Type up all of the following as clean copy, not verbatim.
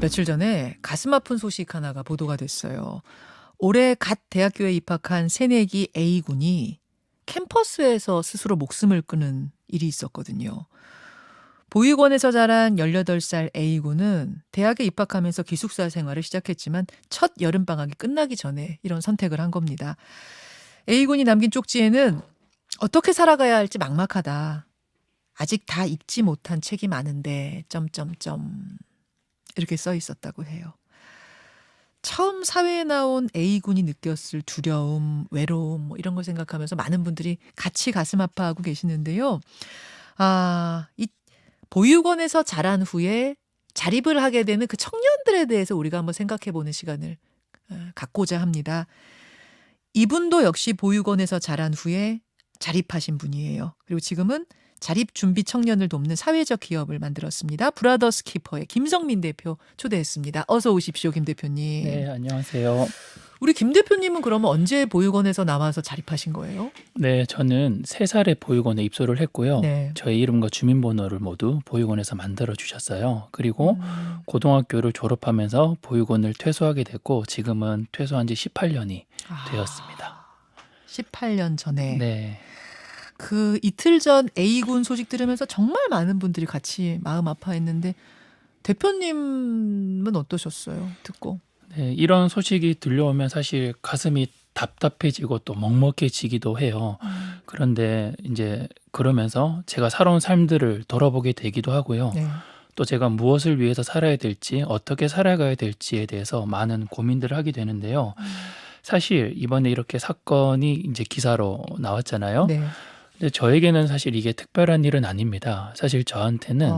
며칠 전에 가슴 아픈 소식 하나가 보도가 됐어요. 올해 갓 대학교에 입학한 새내기 A군이 캠퍼스에서 스스로 목숨을 끊은 일이 있었거든요. 보육원에서 자란 18살 A군은 대학에 입학하면서 기숙사 생활을 시작했지만 첫 여름방학이 끝나기 전에 이런 선택을 한 겁니다. A군이 남긴 쪽지에는 어떻게 살아가야 할지 막막하다. 아직 다 읽지 못한 책이 많은데 이렇게 써 있었다고 해요. 처음 사회에 나온 A군이 느꼈을 두려움, 외로움 이런 걸 생각하면서 많은 분들이 같이 가슴 아파하고 계시는데요. 이 보육원에서 자란 후에 자립을 하게 되는 그 청년들에 대해서 우리가 한번 생각해 보는 시간을 갖고자 합니다. 이분도 역시 보육원에서 자란 후에 자립하신 분이에요. 그리고 지금은 자립 준비 청년을 돕는 사회적 기업을 만들었습니다. 브라더스 키퍼의 김성민 대표 초대했습니다. 어서 오십시오, 김 대표님. 네, 안녕하세요. 우리 김 대표님은 그러면 언제 보육원에서 나와서 자립하신 거예요? 네, 저는 3살에 보육원에 입소를 했고요. 네. 저의 이름과 주민번호를 모두 보육원에서 만들어 주셨어요. 그리고 고등학교를 졸업하면서 보육원을 퇴소하게 됐고 지금은 퇴소한 지 18년이 되었습니다. 18년 전에. 네. 그 이틀 전 A군 소식 들으면서 정말 많은 분들이 같이 마음 아파했는데 대표님은 어떠셨어요? 듣고. 네, 이런 소식이 들려오면 사실 가슴이 답답해지고 또 먹먹해지기도 해요. 그런데 이제 그러면서 제가 살아온 삶들을 돌아보게 되기도 하고요. 네. 또 제가 무엇을 위해서 살아야 될지, 어떻게 살아가야 될지에 대해서 많은 고민들을 하게 되는데요. 사실 이번에 이렇게 사건이 이제 기사로 나왔잖아요. 네. 근데 저에게는 사실 이게 특별한 일은 아닙니다. 사실 저한테는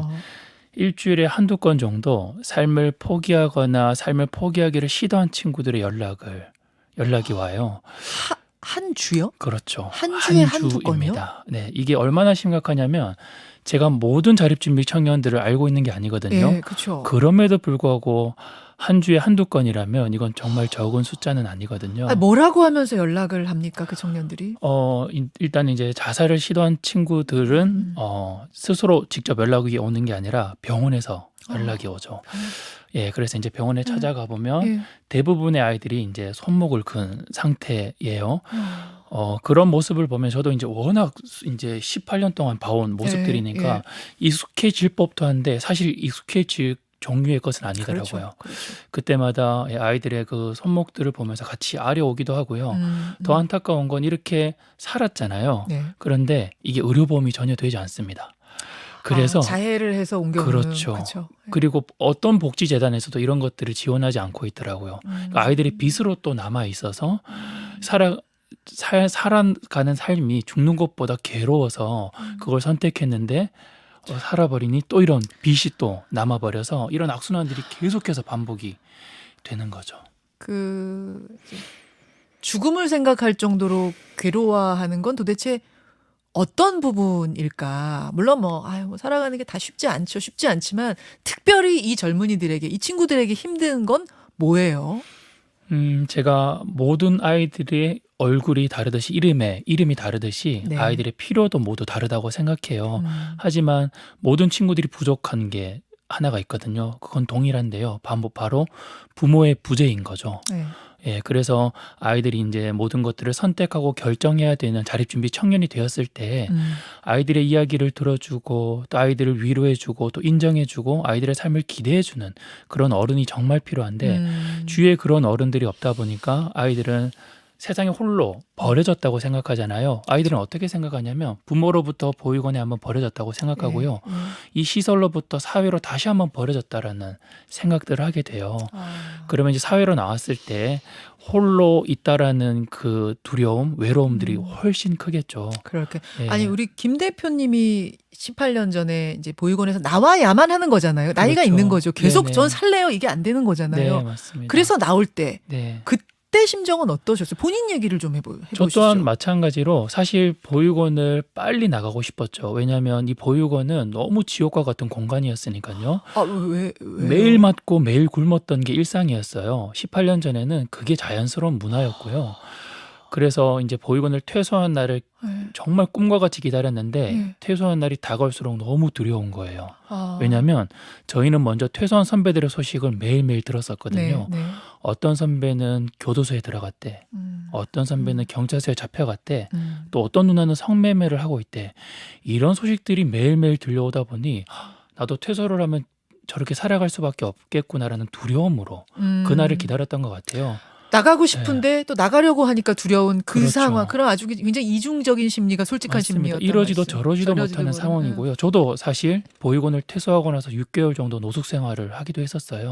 일주일에 한두 건 정도 삶을 포기하거나 삶을 포기하기를 시도한 친구들의 연락이 와요. 한 주요? 그렇죠. 한 주에 한두 건이요? 주입니다. 네, 이게 얼마나 심각하냐면 제가 모든 자립준비 청년들을 알고 있는 게 아니거든요. 네, 그렇죠. 그럼에도 불구하고 한 주에 한두 건이라면 이건 정말 적은 숫자는 아니거든요. 뭐라고 하면서 연락을 합니까, 그 청년들이? 일단 이제 자살을 시도한 친구들은 스스로 직접 연락이 오는 게 아니라 병원에서 연락이 오죠. 예, 그래서 이제 병원에 찾아가 보면 예. 대부분의 아이들이 이제 손목을 근 상태예요. 그런 모습을 보면 저도 이제 워낙 이제 18년 동안 봐온 모습들이니까 익숙해질 법도 한데 사실 익숙해질 종류의 것은 아니더라고요. 그렇죠. 그때마다 아이들의 그 손목들을 보면서 같이 아려오기도 하고요. 더 안타까운 건 이렇게 살았잖아요. 네. 그런데 이게 의료보험이 전혀 되지 않습니다. 그래서 자해를 해서 옮겨오는. 그렇죠. 그리고 어떤 복지재단에서도 이런 것들을 지원하지 않고 있더라고요. 아이들이 빚으로 또 남아 있어서 살아가는 삶이 죽는 것보다 괴로워서 그걸 선택했는데 살아버리니 또 이런 빚이 또 남아버려서 이런 악순환들이 계속해서 반복이 되는 거죠. 죽음을 생각할 정도로 괴로워하는 건 도대체 어떤 부분일까? 물론 살아가는 게 다 쉽지 않지만 특별히 이 젊은이들에게, 이 친구들에게 힘든 건 뭐예요? 제가 모든 아이들의 얼굴이 다르듯이 이름이 다르듯이 네. 아이들의 필요도 모두 다르다고 생각해요. 하지만 모든 친구들이 부족한 게 하나가 있거든요. 그건 동일한데요. 바로 부모의 부재인 거죠. 네. 예, 그래서 아이들이 이제 모든 것들을 선택하고 결정해야 되는 자립준비 청년이 되었을 때 아이들의 이야기를 들어주고 또 아이들을 위로해주고 또 인정해주고 아이들의 삶을 기대해주는 그런 어른이 정말 필요한데 주위에 그런 어른들이 없다 보니까 아이들은 세상에 홀로 버려졌다고 생각하잖아요. 아이들은 어떻게 생각하냐면 부모로부터 보육원에 한번 버려졌다고 생각하고요. 이 시설로부터 사회로 다시 한번 버려졌다라는 생각들을 하게 돼요. 그러면 이제 사회로 나왔을 때 홀로 있다라는 그 두려움, 외로움들이 훨씬 크겠죠. 그렇게. 예. 아니, 우리 김 대표님이 18년 전에 이제 보육원에서 나와야만 하는 거잖아요. 나이가 그렇죠. 있는 거죠. 계속 네네. 전 살래요. 이게 안 되는 거잖아요. 네, 맞습니다. 그래서 나올 때 네. 그때 심정은 어떠셨어요? 본인 얘기를 좀 해보시죠. 저 또한 마찬가지로 사실 보육원을 빨리 나가고 싶었죠. 왜냐하면 이 보육원은 너무 지옥과 같은 공간이었으니까요. 왜요? 매일 맞고 매일 굶었던 게 일상이었어요. 18년 전에는 그게 자연스러운 문화였고요. 그래서 이제 보육원을 퇴소한 날을 네. 정말 꿈과 같이 기다렸는데 네. 퇴소한 날이 다가올수록 너무 두려운 거예요. 아. 왜냐하면 저희는 먼저 퇴소한 선배들의 소식을 매일매일 들었었거든요. 네. 네. 어떤 선배는 교도소에 들어갔대. 어떤 선배는 경찰서에 잡혀갔대. 또 어떤 누나는 성매매를 하고 있대. 이런 소식들이 매일매일 들려오다 보니 나도 퇴소를 하면 저렇게 살아갈 수밖에 없겠구나라는 두려움으로 그날을 기다렸던 것 같아요. 나가고 싶은데 또 나가려고 하니까 두려운 그 그렇죠. 상황. 그런 아주 굉장히 이중적인 심리가 솔직한 맞습니다. 심리였던 이러지도 말씀. 저러지도 못하는 모르는. 상황이고요. 저도 사실 보육원을 퇴소하고 나서 6개월 정도 노숙 생활을 하기도 했었어요.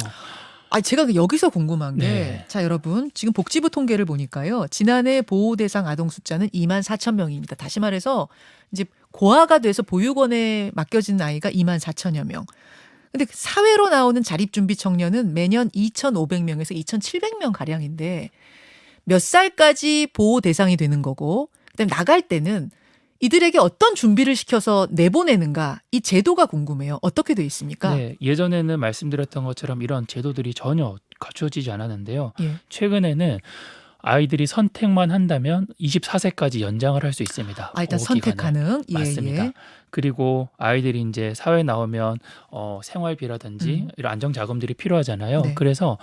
아, 제가 여기서 궁금한 게, 네. 자, 여러분, 지금 복지부 통계를 보니까요, 지난해 보호 대상 아동 숫자는 24,000명입니다. 다시 말해서, 이제 고아가 돼서 보육원에 맡겨진 아이가 24,000여 명. 근데 사회로 나오는 자립준비 청년은 매년 2,500명에서 2,700명 가량인데, 몇 살까지 보호 대상이 되는 거고, 그다음에 나갈 때는 이들에게 어떤 준비를 시켜서 내보내는가, 이 제도가 궁금해요. 어떻게 돼 있습니까? 네, 예전에는 말씀드렸던 것처럼 이런 제도들이 전혀 갖추어지지 않았는데요. 예. 최근에는 아이들이 선택만 한다면 24세까지 연장을 할 수 있습니다. 아, 일단 보호 선택 기간을. 가능. 예, 맞습니다. 예. 그리고 아이들이 이제 사회 나오면 생활비라든지 이런 안정 자금들이 필요하잖아요. 네. 그래서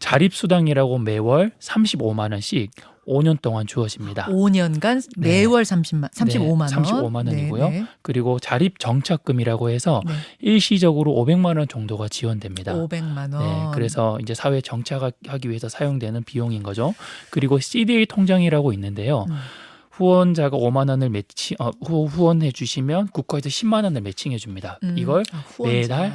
자립수당이라고 매월 35만 원씩 5년 동안 주어집니다. 5년간 네. 매월 35만 원. 35만 원이고요. 네, 그리고 자립정착금이라고 해서 네. 일시적으로 500만 원 정도가 지원됩니다. 500만 원. 네, 그래서 이제 사회 정착하기 위해서 사용되는 비용인 거죠. 그리고 CDA 통장이라고 있는데요. 후원자가 5만 원을 후원해 주시면 국가에서 10만 원을 매칭해 줍니다. 이걸 후원자.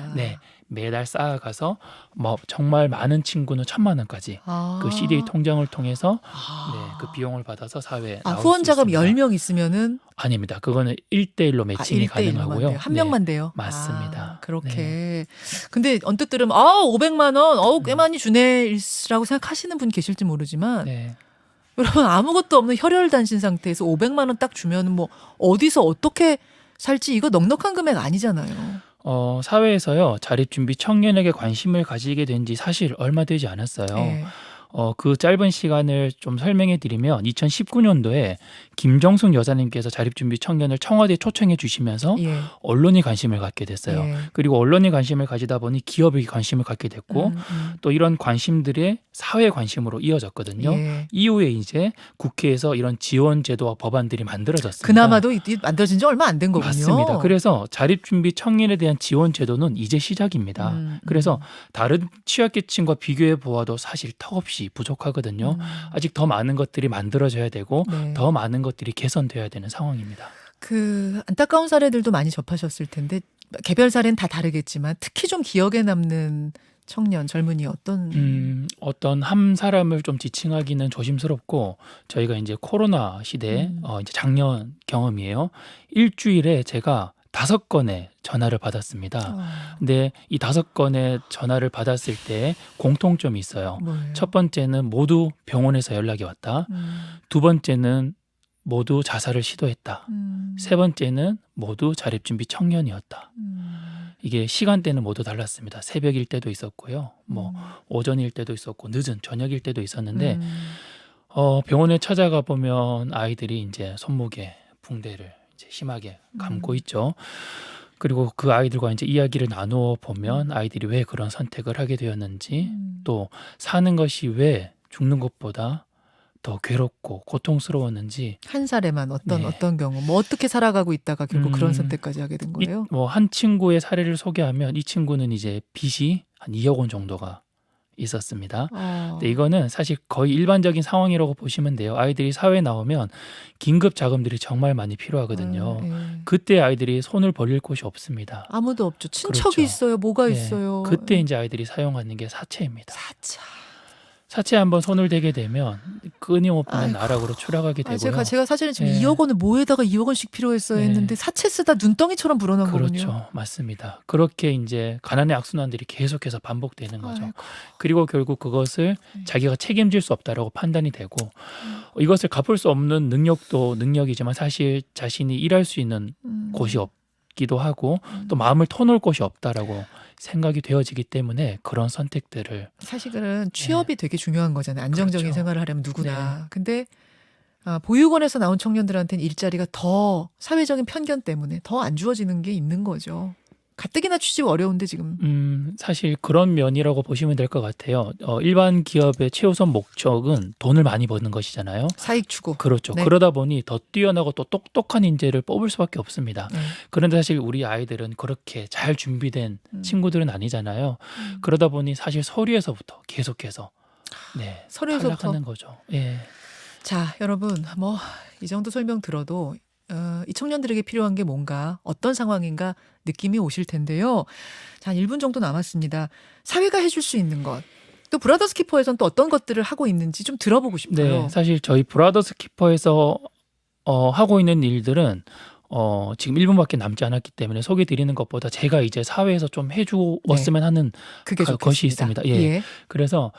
매달 쌓아가서 뭐 정말 많은 친구는 1,000만 원까지 아. 그 CDA 통장을 통해서 아. 그 비용을 받아서 사회에 아, 나올 후원자가 수 있습니다. 10명 있으면은 아닙니다. 그거는 1대1로 매칭이 1대1로만 가능하고요. 돼요. 한 명만 돼요. 맞습니다. 아, 그렇게. 네. 근데 언뜻 들으면 500만 원, 꽤 많이 주네라고 생각하시는 분 계실지 모르지만 네. 여러분 아무것도 없는 혈혈단신 상태에서 500만 원 딱 주면 뭐 어디서 어떻게 살지 이거 넉넉한 금액 아니잖아요. 사회에서요 자립준비 청년에게 관심을 가지게 된 지 사실 얼마 되지 않았어요. 예. 그 짧은 시간을 좀 설명해 드리면 2019년도에 김정숙 여사님께서 자립준비 청년을 청와대에 초청해 주시면서 예. 언론이 관심을 갖게 됐어요. 예. 그리고 언론이 관심을 가지다 보니 기업이 관심을 갖게 됐고 또 이런 관심들의 사회 관심으로 이어졌거든요. 예. 이후에 이제 국회에서 이런 지원 제도와 법안들이 만들어졌습니다. 그나마도 만들어진 지 얼마 안 된 거군요. 맞습니다. 그래서 자립준비 청년에 대한 지원 제도는 이제 시작입니다. 그래서 다른 취약계층과 비교해 보아도 사실 턱없이 부족하거든요. 아직 더 많은 것들이 만들어져야 되고 네. 더 많은 것들이 개선돼야 되는 상황입니다. 그 안타까운 사례들도 많이 접하셨을 텐데 개별 사례는 다 다르겠지만 특히 좀 기억에 남는 청년 젊은이 어떤 한 사람을 좀 지칭하기는 조심스럽고 저희가 이제 코로나 시대 이제 작년 경험이에요. 일주일에 제가 5건의 전화를 받았습니다. 근데 이 5건의 전화를 받았을 때 공통점이 있어요. 뭐예요? 첫 번째는 모두 병원에서 연락이 왔다. 두 번째는 모두 자살을 시도했다. 세 번째는 모두 자립준비 청년이었다. 이게 시간대는 모두 달랐습니다. 새벽일 때도 있었고요. 뭐 오전일 때도 있었고 늦은 저녁일 때도 있었는데 병원에 찾아가 보면 아이들이 이제 손목에 붕대를 이제 심하게 감고 있죠. 그리고 그 아이들과 이제 이야기를 나누어 보면 아이들이 왜 그런 선택을 하게 되었는지 또 사는 것이 왜 죽는 것보다 더 괴롭고 고통스러웠는지 한 사례만 네. 어떤 경우 뭐 어떻게 살아가고 있다가 결국 그런 선택까지 하게 된 거예요? 뭐 한 친구의 사례를 소개하면 이 친구는 이제 빚이 한 2억 원 정도가 있었습니다. 근데 이거는 사실 거의 일반적인 상황이라고 보시면 돼요. 아이들이 사회에 나오면 긴급 자금들이 정말 많이 필요하거든요. 예. 그때 아이들이 손을 벌릴 곳이 없습니다. 아무도 없죠. 친척이 그렇죠. 있어요. 뭐가 네. 있어요. 그때 이제 아이들이 사용하는 게 사채입니다. 사차. 사채에 한번 손을 대게 되면 끊임없는 아이고. 나락으로 추락하게 되고요. 제가 사실은 지금 네. 2억 원을 뭐에다가 2억 원씩 필요했어요 네. 했는데 사채 쓰다 눈덩이처럼 불어난 거군요. 그렇죠. 맞습니다. 그렇게 이제 가난의 악순환들이 계속해서 반복되는 거죠. 아이고. 그리고 결국 그것을 자기가 책임질 수 없다라고 판단이 되고 이것을 갚을 수 없는 능력도 능력이지만 사실 자신이 일할 수 있는 곳이 없기도 하고 또 마음을 터놓을 곳이 없다라고 생각이 되어지기 때문에 그런 선택들을 사실은 취업이 되게 중요한 거잖아요. 안정적인 그렇죠. 생활을 하려면 누구나. 네. 근데 보육원에서 나온 청년들한테는 일자리가 더 사회적인 편견 때문에 더 안 주어지는 게 있는 거죠. 가뜩이나 취직 어려운데 지금. 사실 그런 면이라고 보시면 될 것 같아요. 일반 기업의 최우선 목적은 돈을 많이 버는 것이잖아요. 사익 추구. 그렇죠. 네. 그러다 보니 더 뛰어나고 또 똑똑한 인재를 뽑을 수밖에 없습니다. 네. 그런데 사실 우리 아이들은 그렇게 잘 준비된 친구들은 아니잖아요. 그러다 보니 사실 서류에서부터 계속해서 서류에서부터. 탈락하는 거죠. 예. 자, 여러분, 뭐 이 정도 설명 들어도 이 청년들에게 필요한 게 뭔가 어떤 상황인가 느낌이 오실 텐데요. 자, 한 1분 정도 남았습니다. 사회가 해줄 수 있는 것, 또 브라더스 키퍼에서는 또 어떤 것들을 하고 있는지 좀 들어보고 싶어요. 네, 사실 저희 브라더스 키퍼에서 하고 있는 일들은 지금 1분밖에 남지 않았기 때문에 소개 드리는 것보다 제가 이제 사회에서 좀 해주었으면 하는 그게 좋겠습니다. 것이 있습니다. 예. 그래서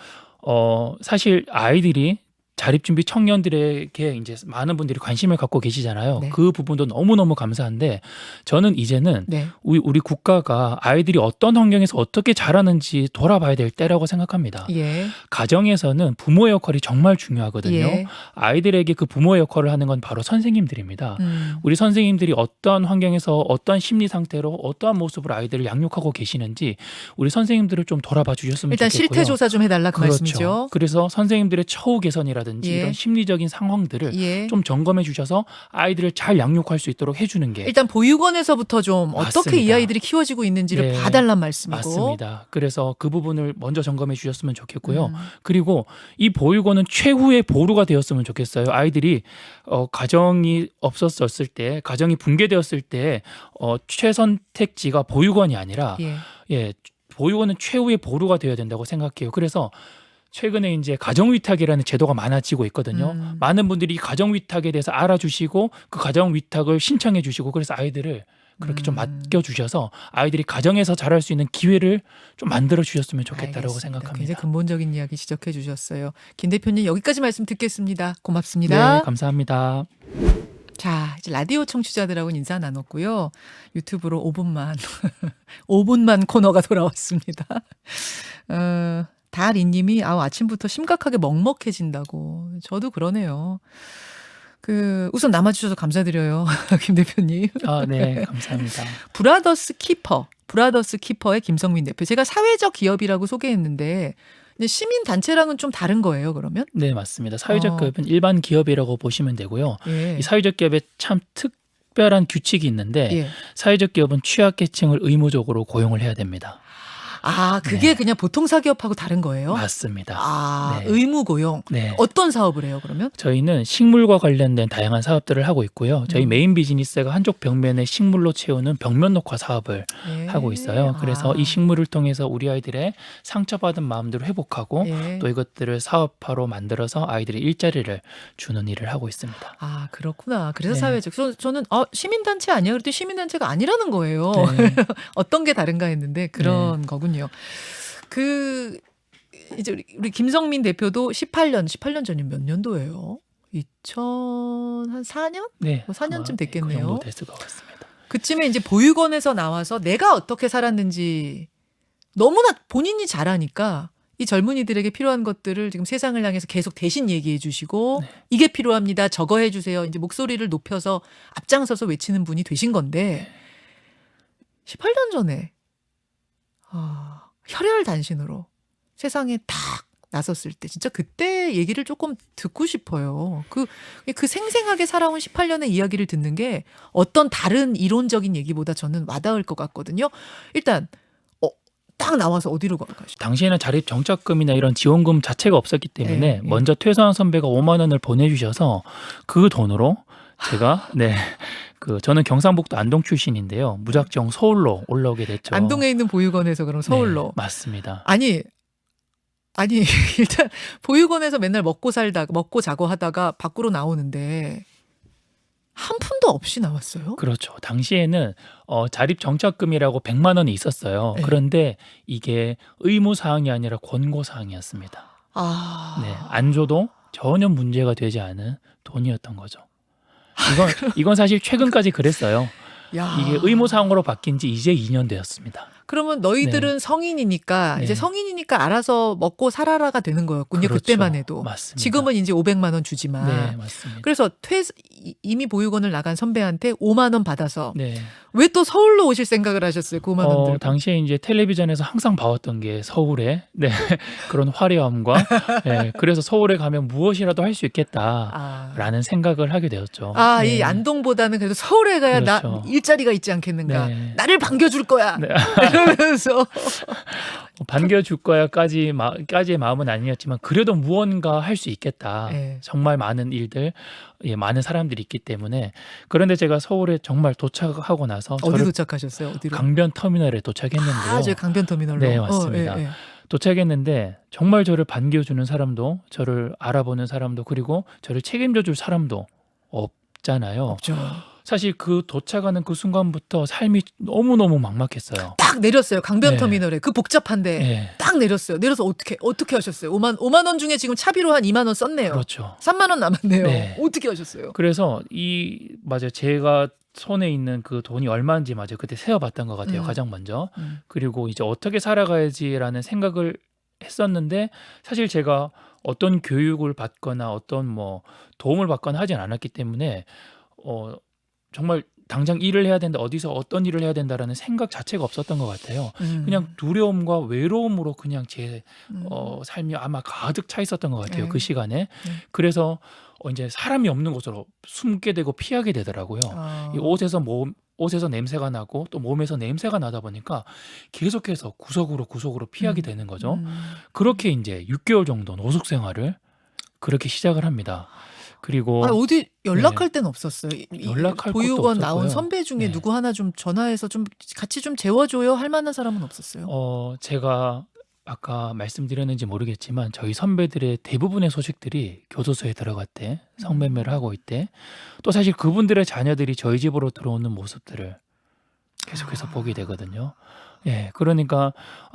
사실 아이들이 자립준비 청년들에게 이제 많은 분들이 관심을 갖고 계시잖아요. 네. 그 부분도 너무너무 감사한데 저는 이제는 네. 우리 국가가 아이들이 어떤 환경에서 어떻게 자라는지 돌아봐야 될 때라고 생각합니다. 예. 가정에서는 부모의 역할이 정말 중요하거든요. 예. 아이들에게 그 부모의 역할을 하는 건 바로 선생님들입니다. 우리 선생님들이 어떤 환경에서 어떤 심리 상태로 어떠한 모습으로 아이들을 양육하고 계시는지 우리 선생님들을 좀 돌아봐 주셨으면 일단 좋겠고요. 실태 조사 좀 해달라 그 그렇죠. 말씀이죠. 그래서 선생님들의 처우 개선이라든지 예. 이런 심리적인 상황들을 예. 좀 점검해 주셔서 아이들을 잘 양육할 수 있도록 해주는 게 일단 보육원에서부터 좀 어떻게 이 맞습니다. 아이들이 키워지고 있는지를 네. 봐달란 말씀이고. 맞습니다. 그래서 그 부분을 먼저 점검해 주셨으면 좋겠고요. 그리고 이 보육원은 최후의 보루가 되었으면 좋겠어요. 아이들이 가정이 없었을 때, 가정이 붕괴되었을 때 최선택지가 보육원이 아니라 보육원은 최후의 보루가 되어야 된다고 생각해요. 그래서 최근에 이제 가정위탁이라는 제도가 많아지고 있거든요. 많은 분들이 가정위탁에 대해서 알아주시고 그 가정위탁을 신청해 주시고 그래서 아이들을 그렇게 좀 맡겨주셔서 아이들이 가정에서 자랄 수 있는 기회를 좀 만들어 주셨으면 좋겠다라고 알겠습니다. 생각합니다. 굉장히 근본적인 이야기 지적해 주셨어요. 김 대표님 여기까지 말씀 듣겠습니다. 고맙습니다. 네, 감사합니다. 자, 이제 라디오 청취자들하고는 인사 나눴고요. 유튜브로 5분만 5분만 코너가 돌아왔습니다. 달이님이 아침부터 심각하게 먹먹해진다고. 저도 그러네요. 우선 남아주셔서 감사드려요, 김 대표님. 네, 감사합니다. 브라더스 키퍼의 김성민 대표. 제가 사회적 기업이라고 소개했는데 시민 단체랑은 좀 다른 거예요, 그러면? 네, 맞습니다. 사회적 기업은 일반 기업이라고 보시면 되고요. 예. 이 사회적 기업에 참 특별한 규칙이 있는데 사회적 기업은 취약계층을 의무적으로 고용을 해야 됩니다. 그게 그냥 보통 사기업하고 다른 거예요? 맞습니다. 네. 의무 고용. 네. 어떤 사업을 해요, 그러면? 저희는 식물과 관련된 다양한 사업들을 하고 있고요. 저희 메인 비즈니스가 한쪽 벽면에 식물로 채우는 벽면 녹화 사업을 하고 있어요. 그래서 이 식물을 통해서 우리 아이들의 상처받은 마음들을 회복하고 또 이것들을 사업화로 만들어서 아이들의 일자리를 주는 일을 하고 있습니다. 그렇구나. 그래서 사회적. 저는 시민단체 아니야? 그랬더니 시민단체가 아니라는 거예요. 네. 어떤 게 다른가 했는데 그런 거군요. 이제 우리 김성민 대표도 18년 전이면 몇 년도예요? 2004년? 네, 4년쯤 그 됐겠네요. 정도 됐을 것 같습니다. 그쯤에 이제 보육원에서 나와서 내가 어떻게 살았는지 너무나 본인이 잘 아니까 이 젊은이들에게 필요한 것들을 지금 세상을 향해서 계속 대신 얘기해 주시고 이게 필요합니다. 저거 해 주세요. 이제 목소리를 높여서 앞장서서 외치는 분이 되신 건데 18년 전에 혈혈단신으로 세상에 딱 나섰을 때 진짜 그때 얘기를 조금 듣고 싶어요. 그 생생하게 살아온 18년의 이야기를 듣는 게 어떤 다른 이론적인 얘기보다 저는 와닿을 것 같거든요. 일단 딱 나와서 어디로 가시죠? 당시에는 자립 정착금이나 이런 지원금 자체가 없었기 때문에 먼저 퇴소한 선배가 5만 원을 보내주셔서 그 돈으로 제가 저는 경상북도 안동 출신인데요. 무작정 서울로 올라오게 됐죠. 안동에 있는 보육원에서 그럼 서울로. 네, 맞습니다. 아니 일단 보육원에서 맨날 먹고 자고 하다가 밖으로 나오는데 한 푼도 없이 나왔어요? 그렇죠. 당시에는 자립 정착금이라고 100만 원이 있었어요. 그런데 이게 의무 사항이 아니라 권고 사항이었습니다. 안 줘도 전혀 문제가 되지 않은 돈이었던 거죠. 이건 사실 최근까지 그랬어요. 이게 의무 사항으로 바뀐 지 이제 2년 되었습니다. 그러면 네. 너희들은 성인이니까 이제 네. 성인이니까 알아서 먹고 살아라가 되는 거였군요. 그때만 그렇죠. 해도. 맞습니다. 지금은 이제 500만 원 주지만. 네, 맞습니다. 그래서 이미 보육원을 나간 선배한테 5만 원 받아서 네. 왜 또 서울로 오실 생각을 하셨어요? 그 5만 원 들고. 당시에 이제 텔레비전에서 항상 봐왔던 게 서울의 네, 그런 화려함과 네, 그래서 서울에 가면 무엇이라도 할 수 있겠다라는 생각을 하게 되었죠. 이 네. 안동보다는 그래도 서울에 가야 그렇죠. 나 일자리가 있지 않겠는가. 네. 나를 반겨줄 거야. 네. 이러면서 반겨줄 거야까지의 마음은 아니었지만 그래도 무언가 할 수 있겠다. 네. 정말 많은 일들, 많은 사람들이 있기 때문에. 그런데 제가 서울에 정말 도착하고 나서 어디 도착하셨어요? 어디로? 강변 터미널에 도착했는데요. 저희 강변터미널로. 네, 맞습니다. 도착했는데 정말 저를 반겨주는 사람도, 저를 알아보는 사람도, 그리고 저를 책임져줄 사람도 없잖아요. 없죠. 사실 그 도착하는 그 순간부터 삶이 너무너무 막막했어요. 딱 내렸어요. 강변터미널에. 그 복잡한데 네. 딱 내렸어요. 내려서 어떻게 하셨어요? 5만 원 중에 지금 차비로 한 2만 원 썼네요. 그렇죠. 3만 원 남았네요. 네. 어떻게 하셨어요? 그래서 맞아요. 제가 손에 있는 그 돈이 얼마인지 맞아요. 그때 세어봤던 것 같아요. 가장 먼저. 그리고 이제 어떻게 살아가야지라는 생각을 했었는데 사실 제가 어떤 교육을 받거나 어떤 뭐 도움을 받거나 하진 않았기 때문에 정말 당장 일을 해야 된다, 어디서 어떤 일을 해야 된다라는 생각 자체가 없었던 것 같아요. 그냥 두려움과 외로움으로 그냥 제 삶이 아마 가득 차 있었던 것 같아요. 네. 그 시간에. 그래서 이제 사람이 없는 곳으로 숨게 되고 피하게 되더라고요. 이 옷에서 냄새가 나고 또 몸에서 냄새가 나다 보니까 계속해서 구석으로 피하게 되는 거죠. 그렇게 이제 6개월 정도 노숙 생활을 그렇게 시작을 합니다. 그리고 어디 연락할 데는 없었어요. 연락할 곳도 보육원 나온 없었고요. 선배 중에 네. 누구 하나 좀 전화해서 좀 같이 좀 재워줘요 할 만한 사람은 없었어요. 제가 아까 말씀드렸는지 모르겠지만 저희 선배들의 대부분의 소식들이 교도소에 들어갔대, 성매매를 하고 있대. 또 사실 그분들의 자녀들이 저희 집으로 들어오는 모습들을 계속해서 보게 되거든요. 예, 그러니까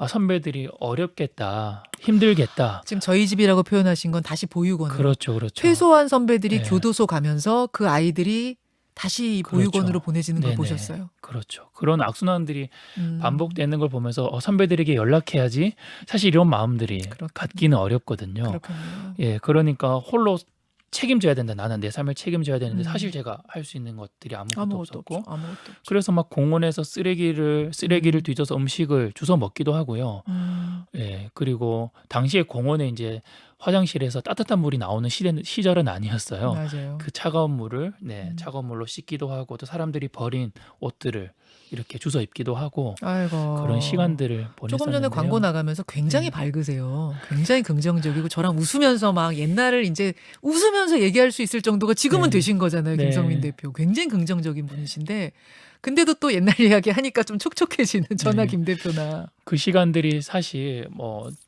선배들이 어렵겠다, 힘들겠다. 지금 저희 집이라고 표현하신 건 다시 보육원으로. 그렇죠. 퇴소한 선배들이 네. 교도소 가면서 그 아이들이 다시 그렇죠. 보육원으로 보내지는 걸 네네. 보셨어요. 그렇죠. 그런 악순환들이 음. 반복되는 걸 보면서 선배들에게 연락해야지. 사실 이런 마음들이 그렇군요. 갖기는 어렵거든요. 그렇군요. 예, 그러니까 홀로 책임져야 된다. 나는 내 삶을 책임져야 되는데 음. 사실 제가 할 수 있는 것들이 아무것도 아무것도 없었고, 없죠. 아무것도 없죠. 그래서 막 공원에서 쓰레기를 뒤져서 음식을 주워 먹기도 하고요. 예, 그리고 당시에 공원에 이제 화장실에서 따뜻한 물이 나오는 시절은 아니었어요. 맞아요. 그 차가운 물을 차가운 물로 씻기도 하고, 또 사람들이 버린 옷들을 이렇게 주워 입기도 하고, 아이고. 그런 시간들을 보냈었는데요. 조금 전에 광고 나가면서 굉장히 네. 밝으세요. 굉장히 긍정적이고 저랑 웃으면서 막 옛날을 이제 웃으면서 얘기할 수 있을 정도가 지금은 네. 되신 거잖아요. 네. 김성민 대표. 굉장히 긍정적인 분이신데 근데도 또 옛날 이야기 하니까 좀 촉촉해지는 전화 네. 김 대표나. 그 시간들이 사실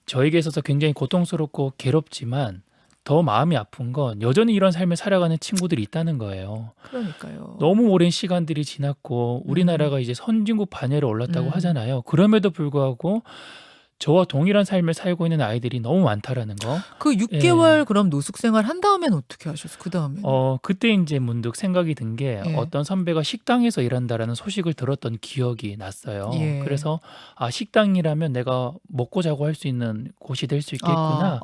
저에게 있어서 굉장히 고통스럽고 괴롭지만 더 마음이 아픈 건 여전히 이런 삶을 살아가는 친구들이 있다는 거예요. 그러니까요. 너무 오랜 시간들이 지났고 우리나라가 이제 선진국 반열에 올랐다고 하잖아요. 그럼에도 불구하고 저와 동일한 삶을 살고 있는 아이들이 너무 많다라는 거. 그 6개월 그럼 노숙 생활 한 다음엔 어떻게 하셨어요? 그 다음에. 그때 이제 문득 생각이 든 게 예. 어떤 선배가 식당에서 일한다라는 소식을 들었던 기억이 났어요. 예. 그래서 식당이라면 내가 먹고 자고 할 수 있는 곳이 될 수 있겠구나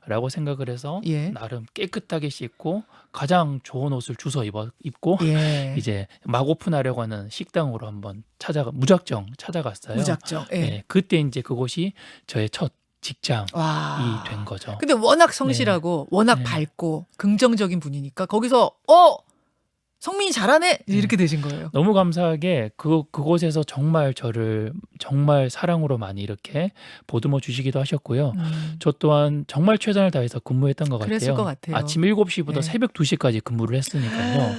라고 생각을 해서 예. 나름 깨끗하게 씻고 가장 좋은 옷을 주워 입고 예. 이제 막 오픈하려고 하는 식당으로 한번 무작정 찾아갔어요. 무작정. 예. 네, 그때 이제 그곳이 저의 첫 직장이 와. 된 거죠. 근데 워낙 성실하고 워낙 네. 밝고 긍정적인 분이니까 거기서 성민이 잘하네 이렇게 되신 거예요. 너무 감사하게 그곳에서 정말 저를 정말 사랑으로 많이 이렇게 보듬어 주시기도 하셨고요. 저 또한 정말 최선을 다해서 근무했던 것 그랬을 같아요. 것 같아요. 아침 7시부터 네. 새벽 2시까지 근무를 했으니까요.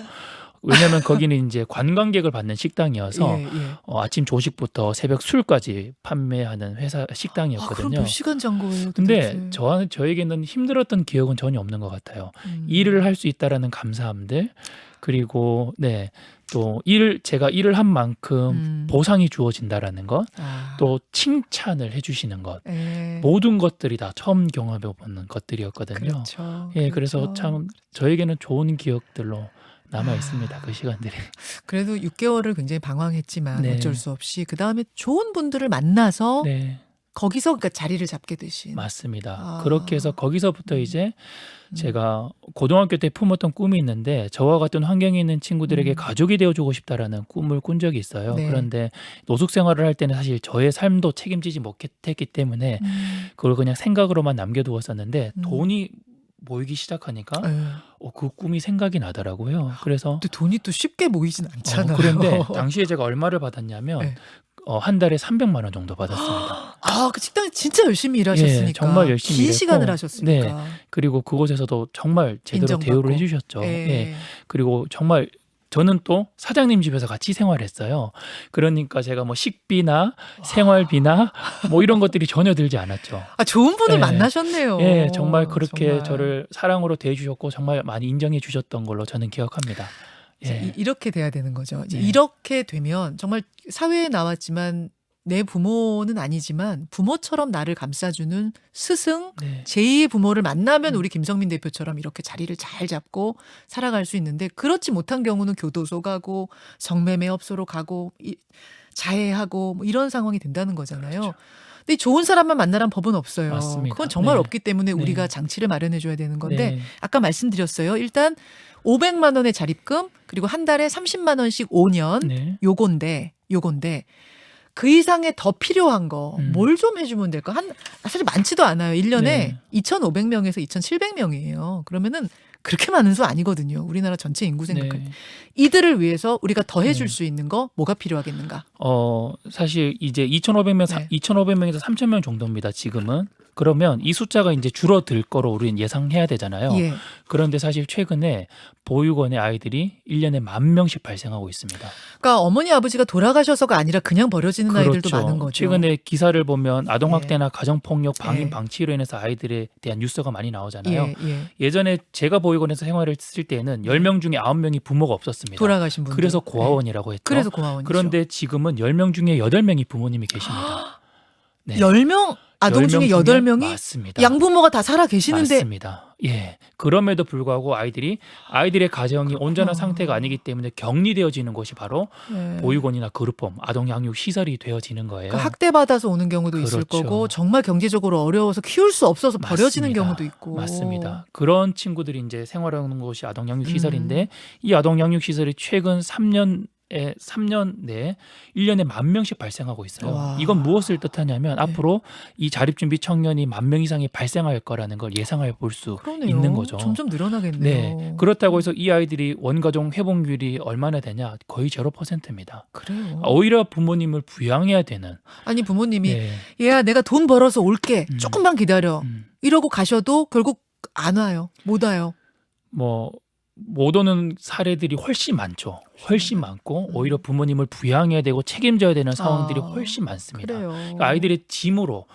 왜냐하면 거기는 이제 관광객을 받는 식당이어서 예, 예. 아침 조식부터 새벽 술까지 판매하는 식당이었거든요. 그럼 몇 시간 잔 거예요? 근데 도대체? 저에게는 힘들었던 기억은 전혀 없는 것 같아요. 음. 일을 할 수 있다라는 감사함들, 그리고 또 제가 일을 한 만큼 보상이 주어진다라는 것, 또 칭찬을 해주시는 것, 예. 모든 것들이 다 처음 경험해보는 것들이었거든요. 그렇죠. 예, 그래서 참 저에게는 좋은 기억들로 남아 있습니다. 그 시간들이. 그래도 6개월을 굉장히 방황했지만 네. 어쩔 수 없이 그다음에 좋은 분들을 만나서 네. 거기서 그러니까 자리를 잡게 되신. 맞습니다. 아. 그렇게 해서 거기서부터 음. 이제 제가 고등학교 때 품었던 꿈이 있는데 저와 같은 환경에 있는 친구들에게 가족이 되어주고 싶다라는 꿈을 꾼 적이 있어요. 네. 그런데 노숙 생활을 할 때는 사실 저의 삶도 책임지지 못했기 때문에 그걸 그냥 생각으로만 남겨두었었는데 돈이 모이기 시작하니까 예. 그 꿈이 생각이 나더라고요. 그래서 근데 돈이 또 쉽게 모이진 않잖아요. 그런데 당시에 제가 얼마를 받았냐면 네. 한 달에 300만 원 정도 받았습니다. 아, 그 식당에 진짜 열심히 일하셨으니까. 예, 정말 열심히 긴 일했고, 시간을 하셨으니까. 네. 그리고 그곳에서도 정말 제대로 인정받고. 대우를 해주셨죠. 예. 예. 그리고 정말 저는 또 사장님 집에서 같이 생활했어요. 그러니까 제가 뭐 식비나 생활비나 뭐 이런 것들이 전혀 들지 않았죠. 아, 좋은 분을 예. 만나셨네요. 예, 정말 그렇게 정말. 저를 사랑으로 대해주셨고 정말 많이 인정해 주셨던 걸로 저는 기억합니다. 예. 이렇게 돼야 되는 거죠. 이제 네. 이렇게 되면 정말 사회에 나왔지만 내 부모는 아니지만 부모처럼 나를 감싸주는 스승, 네. 제2의 부모를 만나면 우리 김성민 대표처럼 이렇게 자리를 잘 잡고 살아갈 수 있는데 그렇지 못한 경우는 교도소 가고 성매매 업소로 가고 자해하고 뭐 이런 상황이 된다는 거잖아요. 그렇죠. 근데 좋은 사람만 만나란 법은 없어요. 맞습니다. 그건 정말 네. 없기 때문에 네. 우리가 장치를 마련해 줘야 되는 건데 네. 아까 말씀드렸어요. 일단 500만 원의 자립금 그리고 한 달에 30만 원씩 5년 네. 요건데 그 이상의 더 필요한 거 뭘 음. 좀 해주면 될까? 사실 많지도 않아요. 1년에 네. 2,500명에서 2,700명이에요. 그러면은 그렇게 많은 수 아니거든요. 우리나라 전체 인구 생각할 때. 네. 이들을 위해서 우리가 더 해줄 네. 수 있는 거 뭐가 필요하겠는가? 사실 이제 2,500명, 네. 2,500명에서 3,000명 정도입니다. 지금은. 그러면 이 숫자가 이제 줄어들 거로 우리는 예상해야 되잖아요. 예. 그런데 사실 최근에 보육원의 아이들이 1년에 10,000명씩 발생하고 있습니다. 그러니까 어머니 아버지가 돌아가셔서가 아니라 그냥 버려지는 아이들도 그렇죠. 많은 거죠. 최근에 기사를 보면 아동학대나 가정폭력, 방임, 예. 방치로 인해서 아이들에 대한 뉴스가 많이 나오잖아요. 예. 예전에 제가 보육원에서 생활을 했을 때는 10명 중에 9명이 부모가 없었습니다. 돌아가신 분들. 그래서 예. 고아원이라고 했죠. 그래서 고아원이죠. 그런데 지금은 10명 중에 8명이 부모님이 계십니다. 네. 10명 아동 10명 중에 8명이 맞습니다. 양부모가 다 살아 계시는데 맞습니다. 예. 그럼에도 불구하고 아이들의 가정이 온전한 상태가 아니기 때문에 격리되어지는 곳이 바로 예. 보육원이나 그룹홈, 아동 양육 시설이 되어지는 거예요. 그러니까 학대받아서 오는 경우도 있을 그렇죠. 거고 정말 경제적으로 어려워서 키울 수 없어서 버려지는 맞습니다. 경우도 있고. 맞습니다. 그런 친구들이 이제 생활하는 곳이 아동 양육 시설인데 이 아동 양육 시설이 최근 3년 내에 1년에 10,000명씩 발생하고 있어요. 와. 이건 무엇을 뜻하냐면 앞으로 이 자립준비 청년이 10,000명 이상이 발생할 거라는 걸 예상해 볼 수 그러네요. 있는 거죠. 점점 늘어나겠네요. 네. 그렇다고 해서 이 아이들이 원가정 회복률이 얼마나 되냐? 거의 0%입니다. 그래요. 오히려 부모님을 부양해야 되는. 아니 부모님이 네. 얘야 내가 돈 벌어서 올게. 조금만 기다려. 음. 이러고 가셔도 결국 안 와요. 못 와요. 못 오는 사례들이 훨씬 많죠. 훨씬 많고 오히려 부모님을 부양해야 되고 책임져야 되는 상황들이 훨씬 많습니다. 그래요. 그러니까 아이들의 짐으로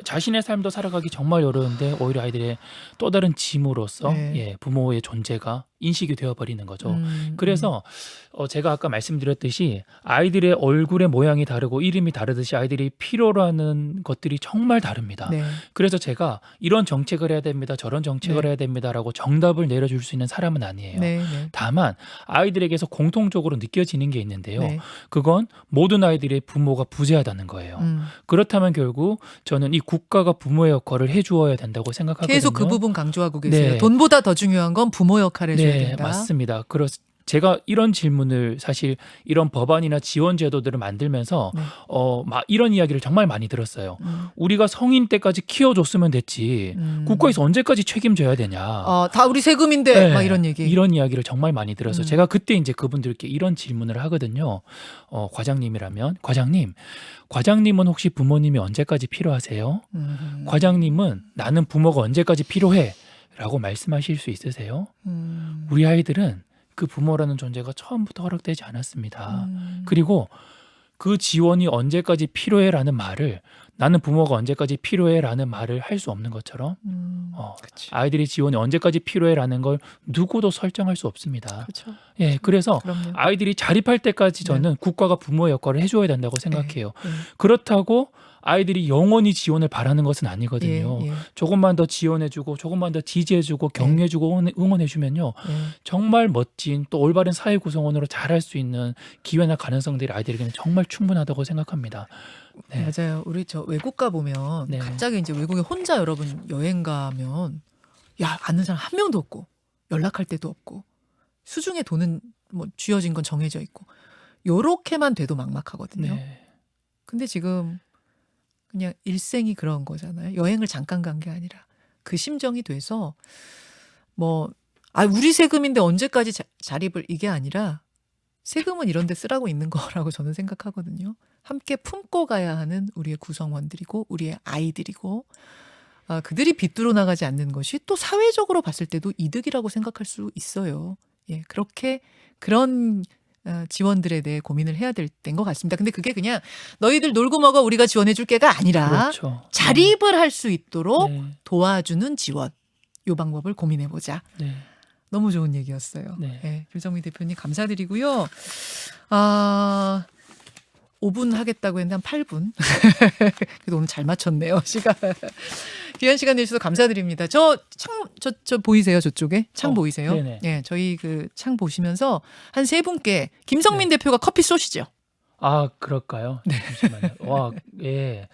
자신의 삶도 살아가기 정말 어려운데 오히려 아이들의 또 다른 짐으로서 네. 부모의 존재가 인식이 되어버리는 거죠. 그래서 제가 아까 말씀드렸듯이 아이들의 얼굴의 모양이 다르고 이름이 다르듯이 아이들이 필요로 하는 것들이 정말 다릅니다. 네. 그래서 제가 이런 정책을 해야 됩니다. 저런 정책을 네. 해야 됩니다라고 정답을 내려줄 수 있는 사람은 아니에요. 네. 다만 아이들에게서 공통적으로 느껴지는 게 있는데요. 네. 그건 모든 아이들의 부모가 부재하다는 거예요. 그렇다면 결국 저는 이 국가가 부모의 역할을 해주어야 된다고 생각하거든요. 계속 그 부분 강조하고 계세요. 네. 돈보다 더 중요한 건 부모 역할을 해줘야 네, 된다. 맞습니다. 제가 이런 질문을 사실 이런 법안이나 지원 제도들을 만들면서 막 이런 이야기를 정말 많이 들었어요. 우리가 성인 때까지 키워줬으면 됐지. 국가에서 언제까지 책임져야 되냐. 다 우리 세금인데 네, 막 이런 얘기. 이런 이야기를 정말 많이 들어서 제가 그때 이제 그분들께 이런 질문을 하거든요. 과장님이라면 과장님은 혹시 부모님이 언제까지 필요하세요? 과장님은 나는 부모가 언제까지 필요해? 라고 말씀하실 수 있으세요? 우리 아이들은 그 부모라는 존재가 처음부터 허락되지 않았습니다. 그리고 그 지원이 언제까지 필요해라는 말을 나는 부모가 언제까지 필요해라는 말을 할 수 없는 것처럼 그치. 아이들의 지원이 언제까지 필요해라는 걸 누구도 설정할 수 없습니다. 그렇죠. 예, 그래서 그럼요. 아이들이 자립할 때까지 저는 국가가 부모의 역할을 해줘야 된다고 생각해요. 네. 그렇다고 아이들이 영원히 지원을 바라는 것은 아니거든요. 예. 조금만 더 지원해주고 조금만 더 지지해주고 네. 격려해주고 응원해주면요. 예. 정말 멋진 또 올바른 사회 구성원으로 자랄 수 있는 기회나 가능성들이 아이들에게는 정말 충분하다고 생각합니다. 네. 맞아요. 우리 저 외국 가 보면 네. 갑자기 이제 외국에 혼자 여러분 여행 가면 야 아는 사람 한 명도 없고 연락할 데도 없고 수중에 돈은 뭐 쥐어진 건 정해져 있고 요렇게만 돼도 막막하거든요. 네. 근데 지금 그냥 일생이 그런 거잖아요. 여행을 잠깐 간 게 아니라 그 심정이 돼서 뭐 우리 세금인데 언제까지 자립을 이게 아니라 세금은 이런 데 쓰라고 있는 거라고 저는 생각하거든요. 함께 품고 가야 하는 우리의 구성원들이고 우리의 아이들이고 그들이 빗두루 나가지 않는 것이 또 사회적으로 봤을 때도 이득이라고 생각할 수 있어요. 예, 그렇게 그런 지원들에 대해 고민을 해야 될 때인 것 같습니다. 근데 그게 그냥 너희들 놀고 먹어 우리가 지원해 줄 게가 아니라 그렇죠. 자립을 할 수 있도록 네. 도와주는 지원. 요 방법을 고민해 보자. 네. 너무 좋은 얘기였어요. 네. 예, 김성민 대표님 감사드리고요. 5분 하겠다고 했는데 한 8분. 그래도 오늘 잘 맞췄네요. 시간. 귀한 시간 내주셔서 감사드립니다. 저 보이세요? 저쪽에? 창 보이세요? 네네. 예, 저희 그 창 보시면서 한 세 분께 김성민 대표가 커피 쏘시죠. 아, 그럴까요? 네. 잠시만요. 와, 예.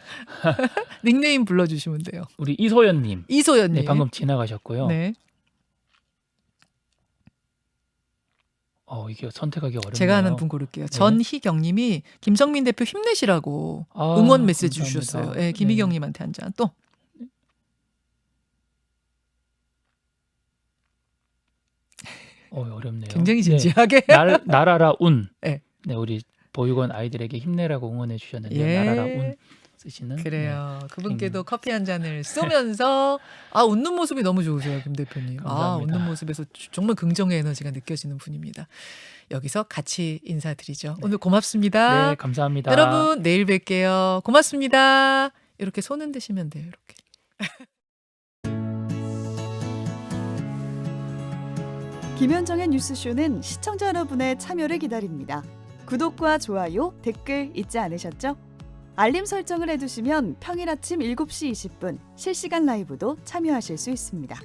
닉네임 불러주시면 돼요. 우리 이소연님. 이소연님. 네, 방금 지나가셨고요. 네. 이게 선택하기 어렵네요. 제가 하는 분 고를게요. 네. 전희경님이 김성민 대표 힘내시라고 아, 응원 메시지 감사합니다. 주셨어요. 예, 네. 김희경님한테 한 잔 또. 어렵네요. 굉장히 네. 진지하게. 나라라 운. 네. 네, 우리 보육원 아이들에게 힘내라고 응원해 주셨는데 예. 나라라 운 쓰시는. 그래요. 그분께도 음. 커피 한 잔을 쏘면서 웃는 모습이 너무 좋으세요, 김 대표님. 감사합니다. 웃는 모습에서 정말 긍정의 에너지가 느껴지는 분입니다. 여기서 같이 인사드리죠. 오늘 고맙습니다. 네, 감사합니다. 여러분 내일 뵐게요. 고맙습니다. 이렇게 손 흔드시면 돼요. 이렇게. 김현정의 뉴스쇼는 시청자 여러분의 참여를 기다립니다. 구독과 좋아요, 댓글 잊지 않으셨죠? 알림 설정을 해두시면 평일 아침 7시 20분 실시간 라이브도 참여하실 수 있습니다.